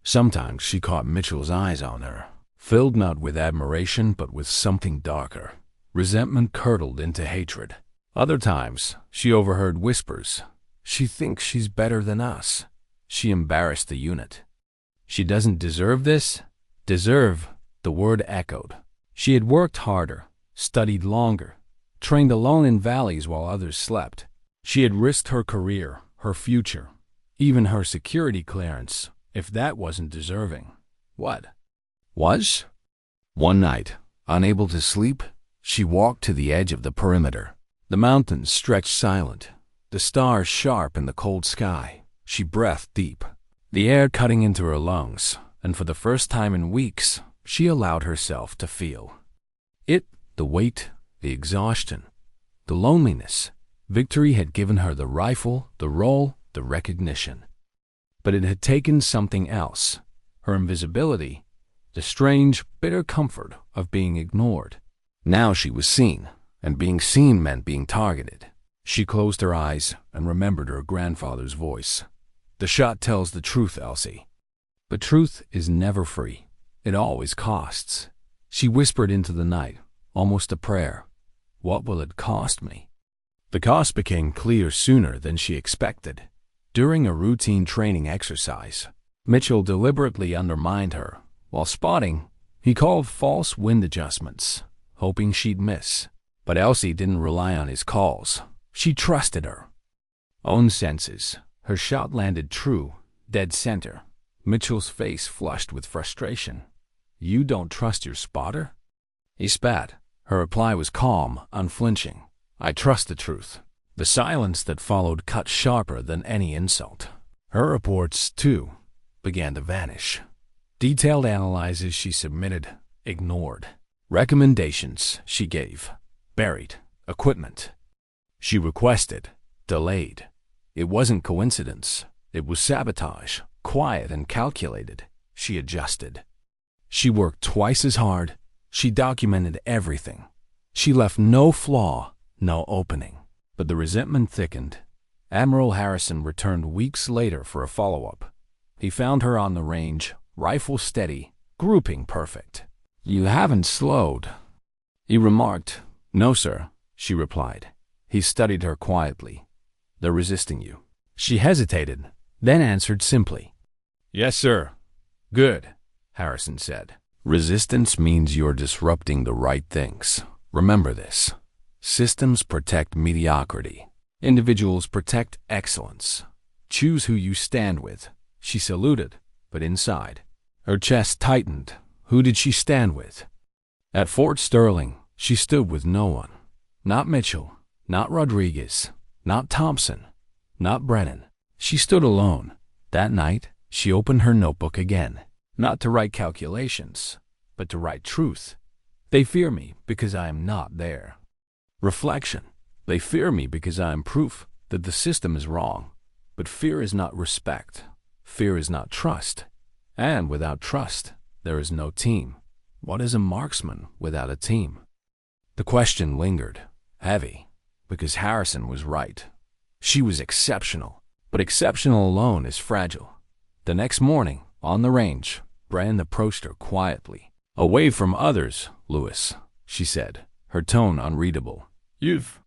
Sometimes she caught Mitchell's eyes on her, filled not with admiration but with something darker. Resentment curdled into hatred. Other times, she overheard whispers. She thinks she's better than us. She embarrassed the unit. She doesn't deserve this? Deserve, the word echoed. She had worked harder, studied longer, trained alone in valleys while others slept. She had risked her career, her future, even her security clearance. If that wasn't deserving, what was? One night, unable to sleep, she walked to the edge of the perimeter. The mountains stretched silent, the stars sharp in the cold sky. She breathed deep, the air cutting into her lungs, and for the first time in weeks, she allowed herself to feel it, the weight, the exhaustion, the loneliness. Victory had given her the rifle, the role, the recognition. But it had taken something else, her invisibility, the strange, bitter comfort of being ignored. Now she was seen, and being seen meant being targeted. She closed her eyes and remembered her grandfather's voice. The shot tells the truth, Elsie. But truth is never free. It always costs. She whispered into the night, almost a prayer. What will it cost me? The cost became clear sooner than she expected. During a routine training exercise, Mitchell deliberately undermined her. While spotting, he called false wind adjustments, hoping she'd miss. But Elsie didn't rely on his calls. She trusted her own senses. Her shot landed true, dead center. Mitchell's face flushed with frustration. You don't trust your spotter? He spat. Her reply was calm, unflinching. I trust the truth. The silence that followed cut sharper than any insult. Her reports, too, began to vanish. Detailed analyses she submitted, ignored. Recommendations she gave, buried. Equipment she requested, delayed. It wasn't coincidence. It was sabotage, quiet and calculated. She adjusted. She worked twice as hard. She documented everything. She left no flaw, no opening. But the resentment thickened. Admiral Harrison returned weeks later for a follow-up. He found her on the range, rifle steady, grouping perfect. You haven't slowed, he remarked. No, sir, she replied. He studied her quietly. They're resisting you. She hesitated, then answered simply. Yes, sir. Good, Harrison said. Resistance means you're disrupting the right things. Remember this. Systems protect mediocrity. Individuals protect excellence. Choose who you stand with. She saluted, but inside, her chest tightened. Who did she stand with? At Fort Sterling, she stood with no one. Not Mitchell, not Rodriguez, not Thompson, not Brennan. She stood alone. That night, she opened her notebook again, not to write calculations, but to write truth. They fear me because I am not there. Reflection. They fear me because I am proof that the system is wrong. But fear is not respect. Fear is not trust. And without trust, there is no team. What is a marksman without a team? The question lingered, heavy, because Harrison was right. She was exceptional, but exceptional alone is fragile. The next morning, on the range, Brennan approached her quietly. Away from others, Lewis, she said, her tone unreadable. You've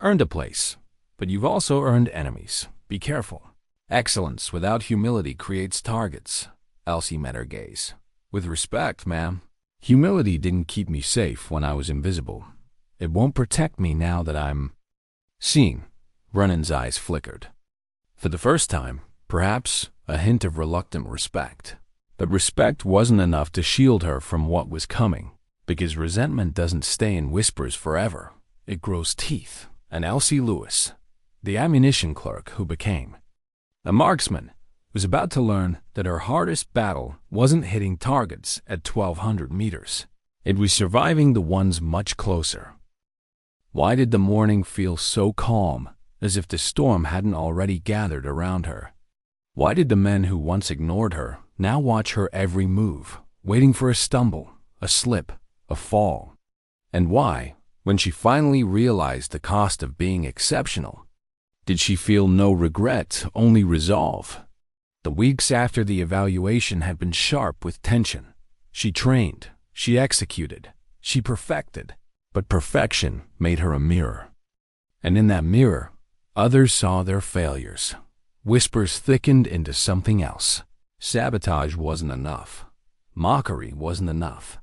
earned a place, but you've also earned enemies. Be careful. Excellence without humility creates targets. Elsie met her gaze. With respect, ma'am. Humility didn't keep me safe when I was invisible. It won't protect me now that I'm seen. Brennan's eyes flickered. For the first time, perhaps a hint of reluctant respect. But respect wasn't enough to shield her from what was coming, because resentment doesn't stay in whispers forever. It grows teeth. And Elsie Lewis, the ammunition clerk who became a marksman, was about to learn that her hardest battle wasn't hitting targets at 1,200 meters. It was surviving the ones much closer. Why did the morning feel so calm, as if the storm hadn't already gathered around her? Why did the men who once ignored her now watch her every move, waiting for a stumble, a slip, a fall? And why, when she finally realized the cost of being exceptional, did she feel no regret, only resolve? The weeks after the evaluation had been sharp with tension. She trained, she executed, she perfected, but perfection made her a mirror. And in that mirror, others saw their failures. Whispers thickened into something else. Sabotage wasn't enough. Mockery wasn't enough.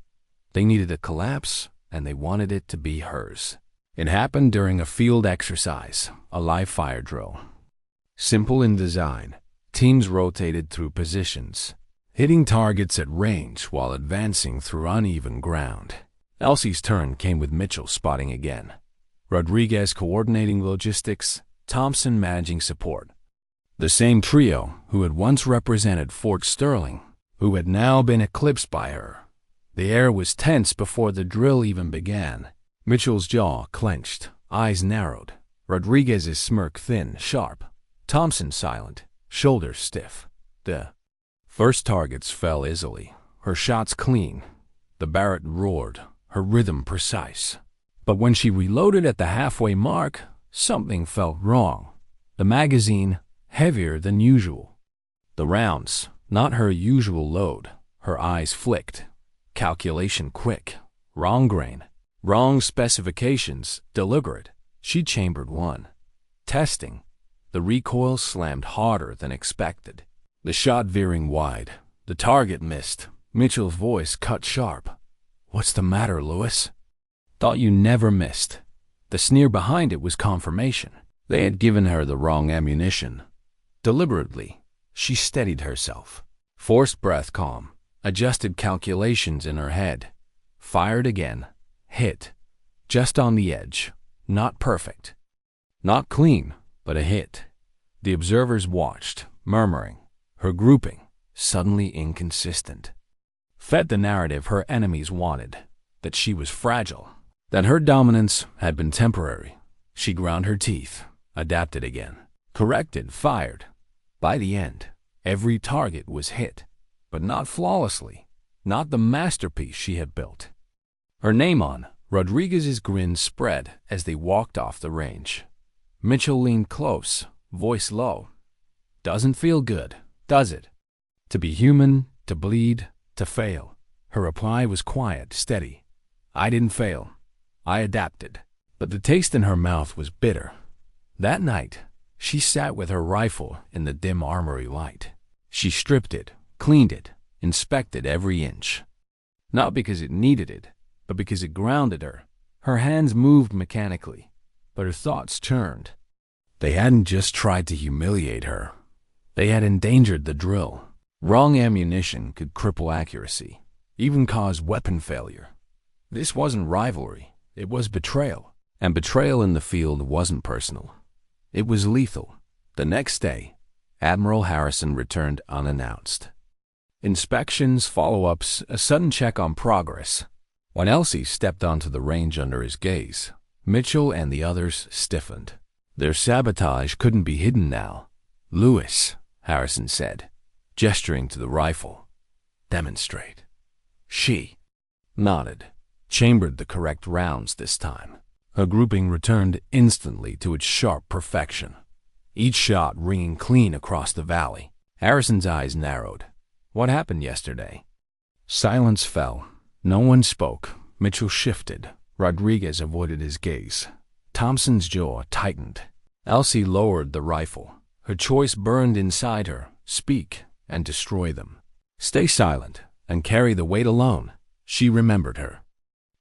They needed a collapse, and they wanted it to be hers. It happened during a field exercise, a live fire drill. Simple in design, teams rotated through positions, hitting targets at range while advancing through uneven ground. Elsie's turn came with Mitchell spotting again, Rodriguez coordinating logistics, Thompson managing support. The same trio who had once represented Fort Sterling, who had now been eclipsed by her. The air was tense before the drill even began. Mitchell's jaw clenched, eyes narrowed, Rodriguez's smirk thin, sharp, Thompson silent, shoulders stiff. The first targets fell easily, her shots clean. The Barrett roared, her rhythm precise. But when she reloaded at the halfway mark, something felt wrong. The magazine, heavier than usual. The rounds, not her usual load. Her eyes flicked. Calculation quick. Wrong grain. Wrong specifications, deliberate. She chambered one. Testing. The recoil slammed harder than expected. The shot veering wide. The target missed. Mitchell's voice cut sharp. "What's the matter, Lewis?" "Thought you never missed." The sneer behind it was confirmation. They had given her the wrong ammunition. Deliberately, she steadied herself. Forced breath calm. Adjusted calculations in her head. Fired again. Hit. Just on the edge. Not perfect. Not clean, but a hit. The observers watched, murmuring. Her grouping, suddenly inconsistent, fed the narrative her enemies wanted, that she was fragile, that her dominance had been temporary. She ground her teeth, adapted again, corrected, fired. By the end, every target was hit, but not flawlessly, not the masterpiece she had built. Her name on, Rodriguez's grin spread as they walked off the range. Mitchell leaned close, voice low. "Doesn't feel good, does it? To be human, to bleed, to fail." Her reply was quiet, steady. "I didn't fail. I adapted." But the taste in her mouth was bitter. That night, she sat with her rifle in the dim armory light. She stripped it, cleaned it, inspected every inch. Not because it needed it, but because it grounded her. Her hands moved mechanically, but her thoughts churned. They hadn't just tried to humiliate her. They had endangered the drill. Wrong ammunition could cripple accuracy, even cause weapon failure. This wasn't rivalry, it was betrayal. And betrayal in the field wasn't personal. It was lethal. The next day, Admiral Harrison returned unannounced. Inspections, follow-ups, a sudden check on progress. When Elsie stepped onto the range under his gaze, Mitchell and the others stiffened. Their sabotage couldn't be hidden now. "Lewis," Harrison said, gesturing to the rifle. "Demonstrate." She nodded, chambered the correct rounds this time. Her grouping returned instantly to its sharp perfection, each shot ringing clean across the valley. Harrison's eyes narrowed. What happened yesterday? Silence fell. No one spoke. Mitchell shifted. Rodriguez avoided his gaze. Thompson's jaw tightened. Elsie lowered the rifle. Her choice burned inside her. Speak and destroy them. Stay silent and carry the weight alone. She remembered her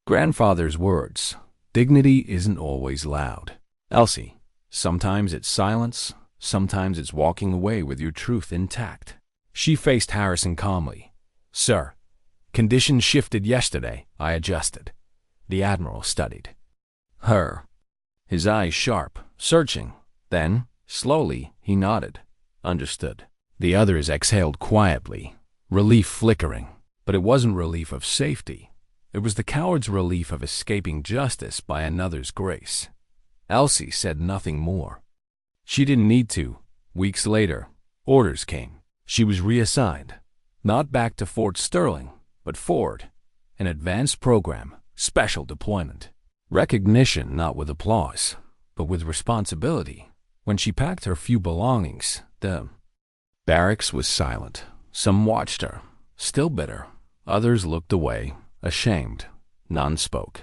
grandfather's words. Dignity isn't always loud. Elsie, sometimes it's silence, sometimes it's walking away with your truth intact. She faced Harrison calmly. "Sir, conditions shifted yesterday. I adjusted." The Admiral studied her, his eyes sharp, searching. Then, slowly, he nodded. Understood. The others exhaled quietly, relief flickering. But it wasn't relief of safety. It was the coward's relief of escaping justice by another's grace. Elsie said nothing more. She didn't need to. Weeks later, orders came. She was reassigned, not back to Fort Sterling, but forward, an advanced program, special deployment. Recognition not with applause, but with responsibility. When she packed her few belongings, the barracks was silent. Some watched her, still bitter. Others looked away, ashamed. None spoke.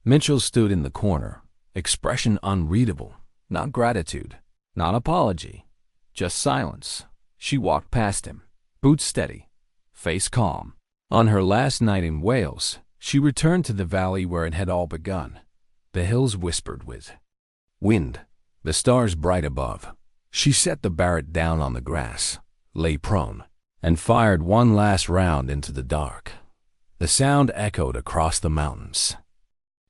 Mitchell stood in the corner, expression unreadable. Not gratitude, not apology, just silence. She walked past him, boots steady, face calm. On her last night in Wales, she returned to the valley where it had all begun. The hills whispered with wind, the stars bright above. She set the Barrett down on the grass, lay prone, and fired one last round into the dark. The sound echoed across the mountains.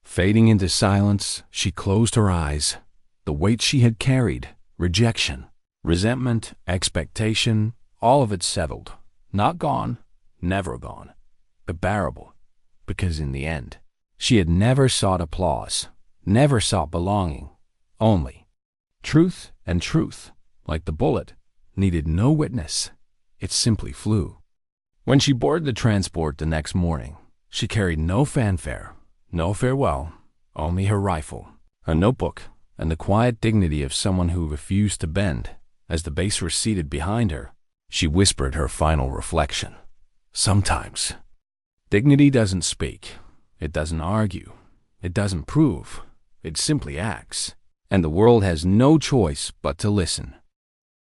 Fading into silence, she closed her eyes. The weight she had carried, rejection, resentment, expectation, all of it settled. Not gone, never gone, but bearable, because in the end, she had never sought applause, never sought belonging, only truth, and truth, like the bullet, needed no witness. It simply flew. When she boarded the transport the next morning, she carried no fanfare, no farewell, only her rifle, a notebook, and the quiet dignity of someone who refused to bend. As the base receded behind her, she whispered her final reflection. Sometimes, dignity doesn't speak, it doesn't argue, it doesn't prove, it simply acts, and the world has no choice but to listen.